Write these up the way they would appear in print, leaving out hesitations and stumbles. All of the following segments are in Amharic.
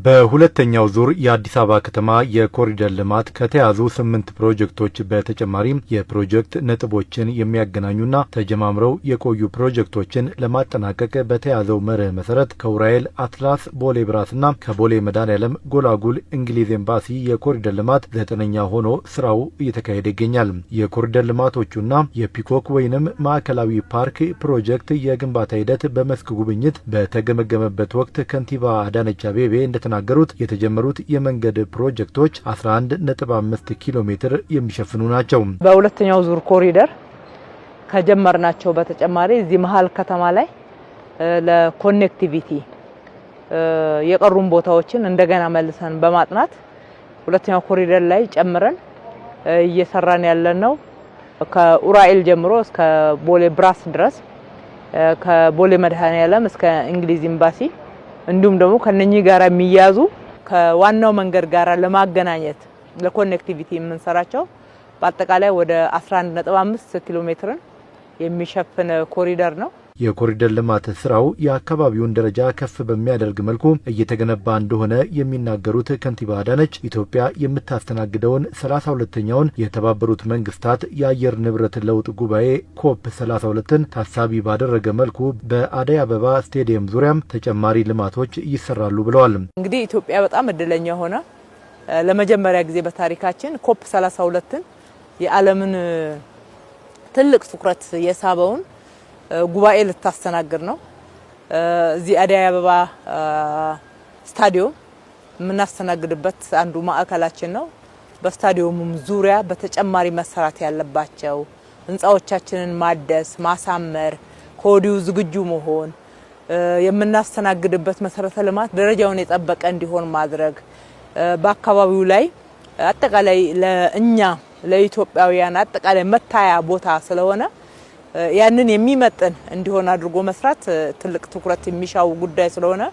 በሁለተኛው ዙር የአዲስ አበባ ከተማ የኮሪደር ልማት ከተያዙ 8 ፕሮጀክቶች በተጨማሪም የፕሮጀክት ነጥቦችን የሚያገናኙና ተጀማምረው የቆዩ ፕሮጀክቶችን ለማጠናቀቅ በተያዘው መርህ መሰረት ከኡራኤል አትላስ ቦሌ ብራስና ከቦሌ መድኃኔዓለም ጎላጉል እንግሊዝ ኤምባሲ የኮሪደር ልማት 9ኛ ሆኖ ስራው እየተካሄደ ይገኛል። የኮሪደር ልማቶቹና የፒኮክ ወይንም ማዕከላዊ ፓርክ ፕሮጀክት የግንባታ ሂደት በመስክ ጉብኝት በተገመገመበት ወቅት ከንቲባ አዳነች አቤቤ እንደተናገሩት የተጀመሩት የመንገድ ፕሮጀክቶች 11.5 ኪሎ ሜትር የሚሸፍኑ ናቸው። በሁለተኛው ዙር ኮሪደር ከጀመርናቸው በተጨማሪ እዚህ መሃል ከተማ ላይ ለኮኔክቲቪቲ የቀሩን ቦታዎችን እንደገና መልሰን በማጥናት ሁለተኛው ኮሪደር ላይ ጨምረን እየሰራን ያለነው ከኡራኤል ጀምሮ እስከ ቦሌ ብራስ ድረስ ከቦሌ መድኃኔዓለም እስከ እንግሊዝ ኤምባሲ እንዲሁም ደግሞ ከነኚህ ጋራ የሚያዙ ከዋናው መንገድ ጋራ ለማገናኘት ለኮኔክቲቪቲ የምንሰራቸው በአጠቃላይ ወደ 11.5 ኪሎ ሜትርን የሚሸፍን ኮሪደር ነው። የኮሪደር ልማት ስራው የአካባቢውን ደረጃ ከፍ በሚያደርግ መልኩ እየተገነባ እንደሆነ የሚናገሩት ከንቲባ አዳነች ኢትዮጵያ የምታስተናግደውን 32ኛውን የተባበሩት መንግስታት የአየር ንብረት ለውጥ ጉባኤ ኮፕ 32ን ታሳቢ ባደረገ መልኩ በአደይ አበባ ስቴዲየም ዙሪያም ተጨማሪ ልማቶች ይሰራሉ ብለዋል። እንግዲህ ኢትዮጵያ በጣም እድለኛ ሆነ ለመጀመሪያ ጊዜ በታሪካችን ኮፕ 32ን የዓለምን ትልቅ ትኩረት የሳበውን ጉባኤ ልታስተናግድ ነው። እዚህ አደይ አበባ ስታዲየም የምናስተናግድበት አንዱ ማዕከላችን ነው። በስታዲየሙም ዙሪያ በተጨማሪ መሰራት ያለባቸው ህንጻዎቻችንን ማደስ፣ ማሳመር፣ ከወዲሁ ዝግጁ መሆን፣ የምናስተናግድበት መሰረተ ልማት ደረጃውን የጠበቀ እንዲሆን ማድረግ በአካባቢው ላይ አጠቃላይ ለእኛ ለኢትዮጵያውያን አጠቃላይ መታያ ቦታ ስለሆነ ያንን የሚመጥን እንዲሆን አድርጎ መስራት ትልቅ ትኩረት የሚሻው ጉዳይ ስለሆነ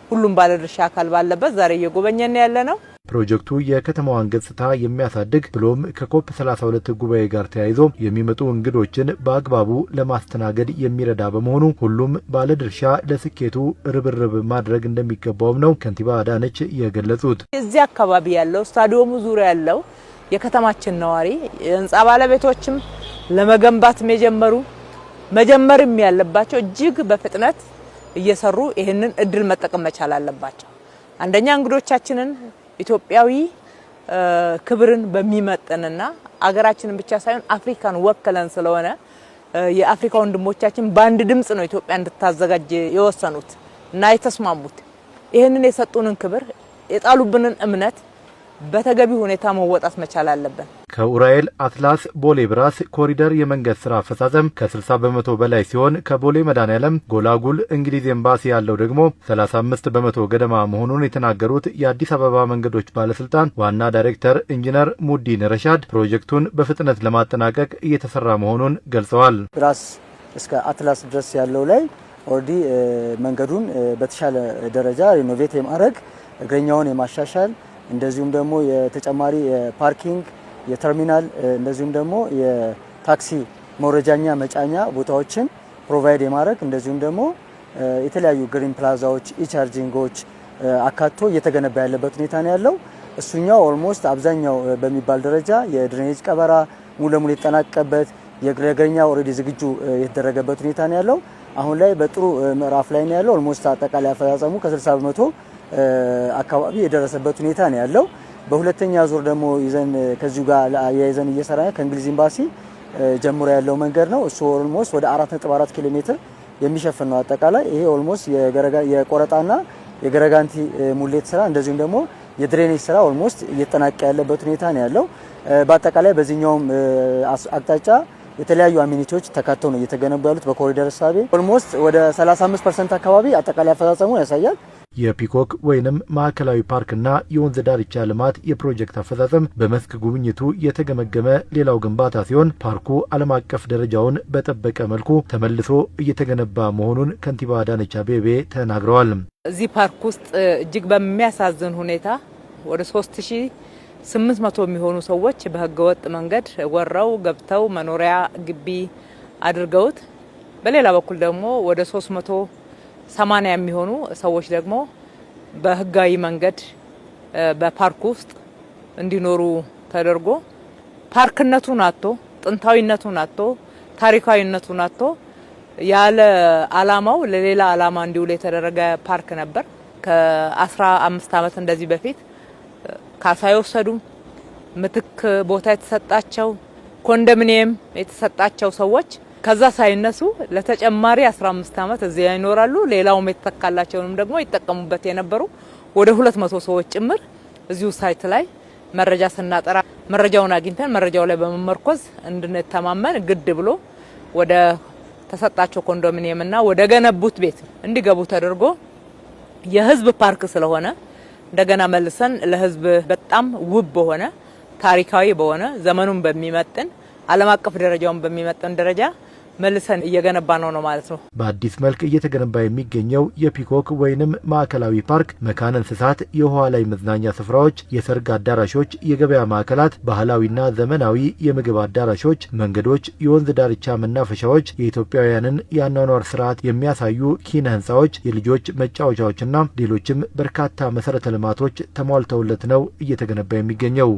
ሁሉም ባለድርሻ አካል ባለበት ዛሬ እየጎበኘን ያለነው ፕሮጀክቱ የከተማዋን ገጽታ የሚያሳድግ ብሎም ከኮፕ 32 ጉባኤ ጋር ተያይዞ የሚመጡ እንግዶችን በአግባቡ ለማስተናገድ የሚረዳ በመሆኑ ሁሉም ባለድርሻ ለስኬቱ ርብርብ ማድረግ እንደሚገባውም ነው ከንቲባ አዳነች የገለጹት። እዚህ አካባቢ ያለው ስታዲየሙ ዙሪያ ያለው የከተማችን ነዋሪ የህንጻ ባለቤቶችም ለመገንባትም የጀመሩ መጀመርም ያለባቸው እጅግ በፍጥነት እየሰሩ ይሄንን እድል መጠቀም መቻል አለባቸው። አንደኛ እንግዶቻችንን ኢትዮጵያዊ ክብርን በሚመጥንና አገራችንን ብቻ ሳይሆን አፍሪካን ወከለን ስለሆነ የአፍሪካ ወንድሞቻችን በአንድ ድምጽ ነው ኢትዮጵያ እንድታዘጋጅ የወሰኑት እና የተስማሙት። ይሄንን የሰጡንን ክብር የጣሉብንን እምነት በተገቢ ሁኔታ መወጣት መቻል አለብን። ከኡራኤል አትላስ ቦሌ ብራስ ኮሪደር የመንገድ ስራ አፈጻጸም ከ60 በመቶ በላይ ሲሆን ከቦሌ መድኃኔዓለም ጎላጉል እንግሊዝ ኤምባሲ ያለው ደግሞ 35 በመቶ ገደማ መሆኑን የተናገሩት የአዲስ አበባ መንገዶች ባለስልጣን ዋና ዳይሬክተር ኢንጂነር ሙዲን ረሻድ ፕሮጀክቱን በፍጥነት ለማጠናቀቅ እየተሰራ መሆኑን ገልጸዋል። ብራስ እስከ አትላስ ድረስ ያለው ላይ ኦልሬዲ መንገዱን በተሻለ ደረጃ ሪኖቬት የማድረግ እግረኛውን የማሻሻል እንደዚሁም ደግሞ የተጨማሪ የፓርኪንግ የተርሚናል እንደዚሁም ደግሞ የታክሲ መውረጃኛ መጫኛ ቦታዎችን ፕሮቫይድ የማድረግ እንደዚሁም ደግሞ የተለያዩ ግሪን ፕላዛዎች ኢቻርጂንጎች አካቶ እየተገነባ ያለበት ሁኔታ ነው ያለው። እሱኛው ኦልሞስት አብዛኛው በሚባል ደረጃ የድሬኔጅ ቀበራ ሙሉ ለሙሉ የተጠናቀቀበት የእግረኛ ኦልሬዲ ዝግጁ የተደረገበት ሁኔታ ነው ያለው። አሁን ላይ በጥሩ ምዕራፍ ላይ ነው ያለው። ኦልሞስት አጠቃላይ አፈጻጸሙ ከ60 በመቶ አካባቢ የደረሰበት ሁኔታ ነው ያለው። በሁለተኛ ዙር ደግሞ ይዘን ከዚሁ ጋር ያይዘን እየሰራን ከእንግሊዝ ኤምባሲ ጀምሮ ያለው መንገድ ነው። እሱ ኦልሞስት ወደ 4.4 ኪሎ ሜትር የሚሸፍን ነው። አጠቃላይ ይሄ ኦልሞስት የቆረጣና የገረጋንቲ ሙሌት ስራ እንደዚሁም ደግሞ የድሬኔጅ ስራ ኦልሞስት እየተጠናቀቀ ያለበት ሁኔታ ነው ያለው። በአጠቃላይ በዚህኛውም አቅጣጫ የተለያዩ አሚኒቲዎች ተካተው ነው እየተገነቡ ያሉት በኮሪደር ሳቤ ኦልሞስት ወደ 35% አካባቢ አጠቃላይ አፈጻጸሙ ያሳያል። የፒኮክ ወይንም ማዕከላዊ ፓርክና የወንዝ ዳርቻ ልማት የፕሮጀክት አፈጻጸም በመስክ ጉብኝቱ የተገመገመ ሌላው ግንባታ ሲሆን ፓርኩ ዓለም አቀፍ ደረጃውን በጠበቀ መልኩ ተመልሶ እየተገነባ መሆኑን ከንቲባ አዳነች አቤቤ ተናግረዋል። እዚህ ፓርክ ውስጥ እጅግ በሚያሳዝን ሁኔታ ወደ 3800 የሚሆኑ ሰዎች በህገወጥ መንገድ ወረው ገብተው መኖሪያ ግቢ አድርገውት በሌላ በኩል ደግሞ ወደ 380 የሚሆኑ ሰዎች ደግሞ በህጋዊ መንገድ በፓርክ ውስጥ እንዲኖሩ ተደርጎ ፓርክነቱን አጥቶ ጥንታዊነቱን አጥቶ ታሪካዊነቱን አጥቶ ያለ አላማው ለሌላ አላማ እንዲውል የተደረገ ፓርክ ነበር። ከ15 ዓመት እንደዚህ በፊት ካሳ የወሰዱ ምትክ ቦታ የተሰጣቸው ኮንዶሚኒየም የተሰጣቸው ሰዎች ከዛ ሳይነሱ ለተጨማሪ 15 ዓመት እዚያ ይኖራሉ። ሌላውም የተተካላቸውንም ደግሞ ይጠቀሙበት የነበሩ ወደ 200 ሰዎች ጭምር እዚሁ ሳይት ላይ መረጃ ስናጠራ መረጃውን አግኝተን መረጃው ላይ በመመርኮዝ እንድንተማመን ግድ ብሎ ወደ ተሰጣቸው ኮንዶሚኒየምና ወደ ገነቡት ቤት እንዲገቡ ተደርጎ የህዝብ ፓርክ ስለሆነ እንደገና መልሰን ለህዝብ በጣም ውብ በሆነ ታሪካዊ በሆነ ዘመኑን በሚመጥን ዓለም አቀፍ ደረጃውን በሚመጥን ደረጃ መልሰን እየገነባ ነው ማለት ነው። በአዲስ መልክ እየተገነባ የሚገኘው የፒኮክ ወይንም ማዕከላዊ ፓርክ መካነ እንስሳት፣ የውሃ ላይ መዝናኛ ስፍራዎች፣ የሰርግ አዳራሾች፣ የገበያ ማዕከላት፣ ባህላዊና ዘመናዊ የምግብ አዳራሾች፣ መንገዶች፣ የወንዝ ዳርቻ መናፈሻዎች፣ የኢትዮጵያውያንን የአኗኗር ስርዓት የሚያሳዩ ኪነ ህንጻዎች፣ የልጆች መጫወቻዎችና ሌሎችም በርካታ መሰረተ ልማቶች ተሟልተውለት ነው እየተገነባ የሚገኘው።